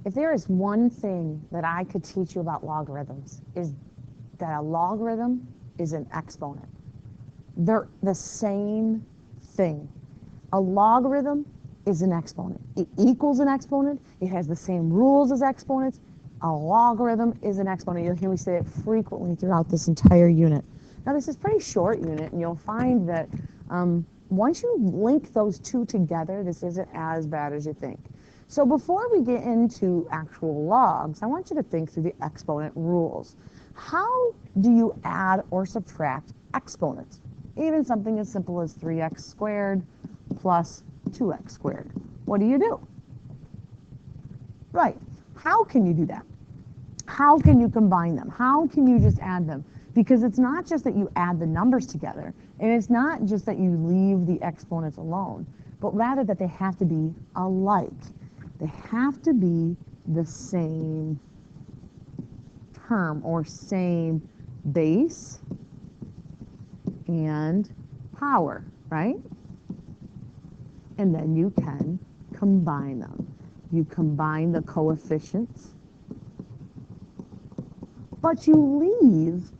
If there is one thing that I could teach you about logarithms, is that a logarithm is an exponent. They're the same thing. A logarithm is an exponent. It equals an exponent. It has the same rules as exponents. A logarithm is an exponent. You'll hear me say it frequently throughout this entire unit. Now, this is a pretty short unit, and you'll find that once you link those two together, this isn't as bad as you think. So before we get into actual logs, I want you to think through the exponent rules. How do you add or subtract exponents? Even something as simple as 3x squared plus 2x squared. What do? Right. How can you do that? How can you combine them? How can you just add them? Because it's not just that you add the numbers together, and it's not just that you leave the exponents alone, but rather that they have to be alike. They have to be the same term or same base and power, right? And then you can combine them. You combine the coefficients, but you leave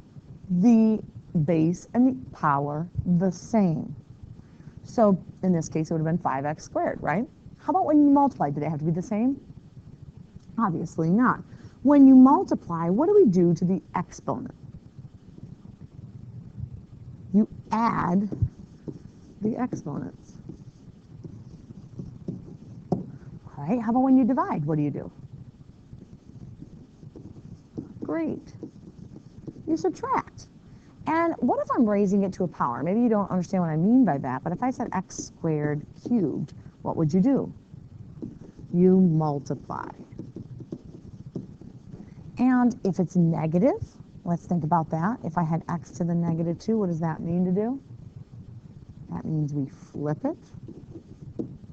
the base and the power the same. So in this case, it would have been 5x squared, right? How about when you multiply? Do they have to be the same? Obviously not. When you multiply, what do we do to the exponent? You add the exponents. All right, how about when you divide? What do? Great. You subtract. And what if I'm raising it to a power? Maybe you don't understand what I mean by that, but if I said x squared cubed, what would you do? You multiply. And if it's negative, let's think about that. If I had x to the negative 2, what does that mean to do? That means we flip it,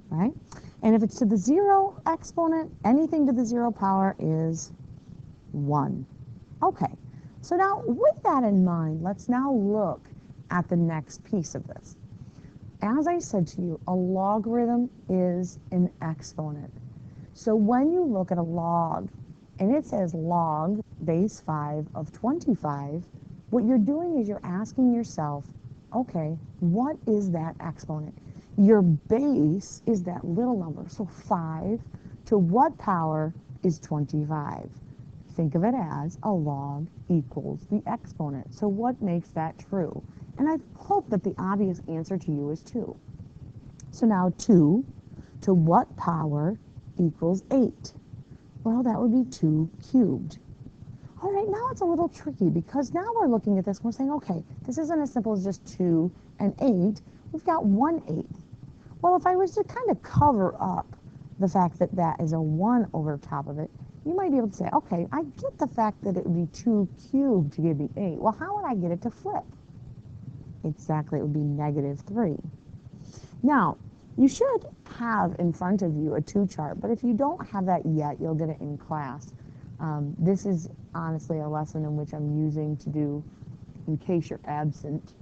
right? And if it's to the 0 exponent, anything to the 0 power is 1. Okay, so now with that in mind, let's now look at the next piece of this. As I said to you, a logarithm is an exponent. So when you look at a log, and it says log base 5 of 25, what you're doing is you're asking yourself, okay, what is that exponent? Your base is that little number, so 5 to what power is 25? Think of it as a log equals the exponent. So what makes that true? And I hope that the obvious answer to you is 2. So now 2 to what power equals 8? Well, that would be 2 cubed. All right, now it's a little tricky because now we're looking at this and we're saying, okay, this isn't as simple as just 2 and 8. We've got 1/8. Well, if I was to kind of cover up the fact that that is a 1 over top of it, you might be able to say, okay, I get the fact that it would be 2 cubed to give me 8. Well, how would I get it to flip? Exactly, it would be -3. Now, you should have in front of you a 2 chart, but if you don't have that yet, you'll get it in class. This is honestly a lesson in which I'm using to do in case you're absent.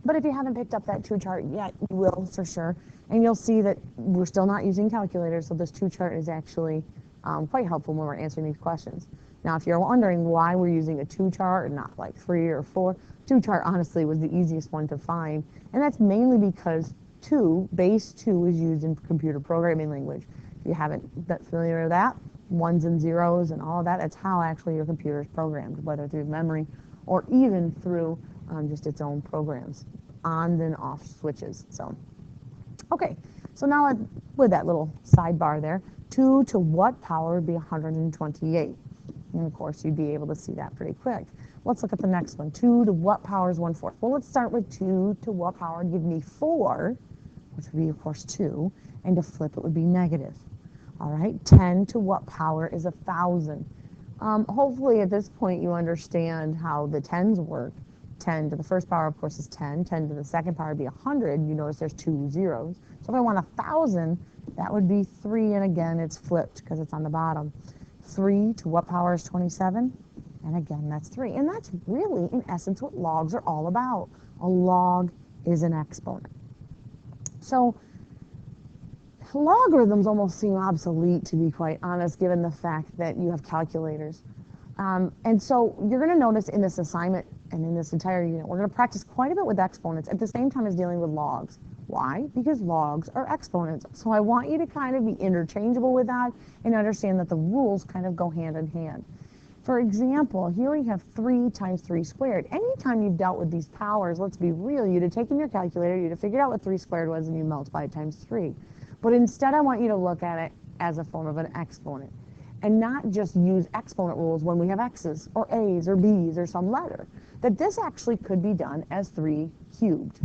But if you haven't picked up that 2 chart yet, you will for sure. And you'll see that we're still not using calculators, so this 2 chart is actually quite helpful when we're answering these questions. Now, if you're wondering why we're using a 2 chart and not like 3 or 4, 2 chart honestly was the easiest one to find. And that's mainly because base 2 is used in computer programming language. If you haven't been familiar with that, 1s and 0s and all of that, that's how actually your computer is programmed, whether through memory or even through just its own programs, on and off switches. So, okay, so now with that little sidebar there, 2 to what power would be 128? And of course, you'd be able to see that pretty quick. Let's look at the next one. 2 to what power is 1/4? Well, let's start with 2 to what power would give me 4, which would be, of course, 2. And to flip, it would be negative. All right, 10 to what power is 1,000? Hopefully, at this point, you understand how the tens work. 10 to the first power, of course, is 10. 10 to the second power would be 100. You notice there's 2 zeros. So if I want 1,000, that would be 3. And again, it's flipped because it's on the bottom. 3 to what power is 27? And again, that's 3. And that's really, in essence, what logs are all about. A log is an exponent. So logarithms almost seem obsolete, to be quite honest, given the fact that you have calculators. And so you're going to notice in this assignment and in this entire unit, we're going to practice quite a bit with exponents at the same time as dealing with logs. Why? Because logs are exponents. So I want you to kind of be interchangeable with that and understand that the rules kind of go hand in hand. For example, here we have 3 times 3 squared. Anytime you've dealt with these powers, let's be real, you'd have taken your calculator, you'd have figured out what 3 squared was, and you multiplied times 3. But instead, I want you to look at it as a form of an exponent and not just use exponent rules when we have x's or a's or b's or some letter. That this actually could be done as 3 cubed.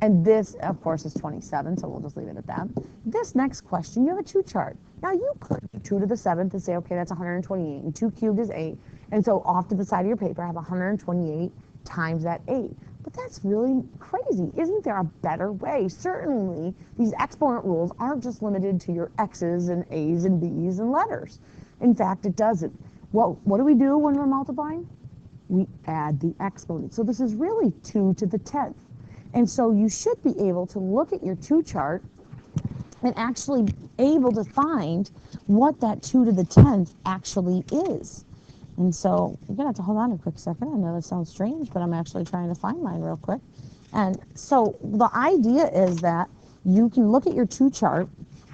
And this, of course, is 27, so we'll just leave it at that. This next question, you have a 2 chart. Now, you could do 2 to the 7th and say, okay, that's 128, and 2 cubed is 8. And so off to the side of your paper, I have 128 times that 8. But that's really crazy. Isn't there a better way? Certainly, these exponent rules aren't just limited to your x's and a's and b's and letters. In fact, it doesn't. Well, what do we do when we're multiplying? We add the exponent. So this is really 2 to the 10th. And so you should be able to look at your 2 chart and actually able to find what that 2 to the 10th actually is. And so you're going to have to hold on a quick second. I know that sounds strange, but I'm actually trying to find mine real quick. And so the idea is that you can look at your 2 chart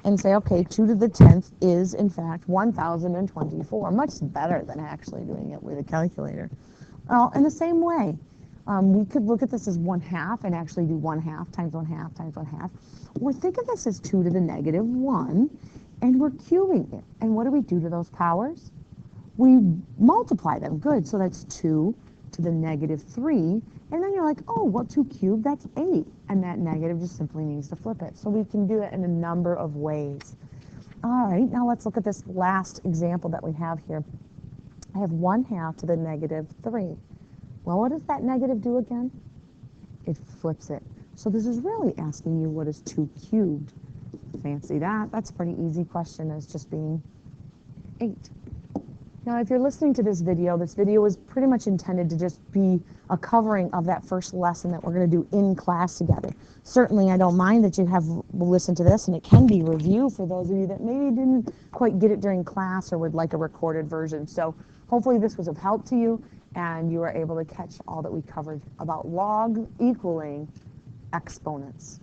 and say, okay, 2 to the 10th is, in fact, 1,024. Much better than actually doing it with a calculator. Well, in the same way, we could look at this as 1/2 and actually do 1/2 times 1/2 times 1/2. Or think of this as 2 to the negative 1, and we're cubing it. And what do we do to those powers? We multiply them. Good, so that's 2 to the negative 3. And then you're like, oh, well, 2 cubed, that's 8. And that negative just simply means to flip it. So we can do it in a number of ways. All right, now let's look at this last example that we have here. I have 1/2 to the negative 3. Well, what does that negative do again? It flips it. So this is really asking you what is 2 cubed. Fancy that. That's a pretty easy question as just being 8. Now, if you're listening to this video was pretty much intended to just be a covering of that first lesson that we're going to do in class together. Certainly, I don't mind that you have listened to this, and it can be review for those of you that maybe didn't quite get it during class or would like a recorded version. So hopefully this was of help to you, and you were able to catch all that we covered about log equaling exponents.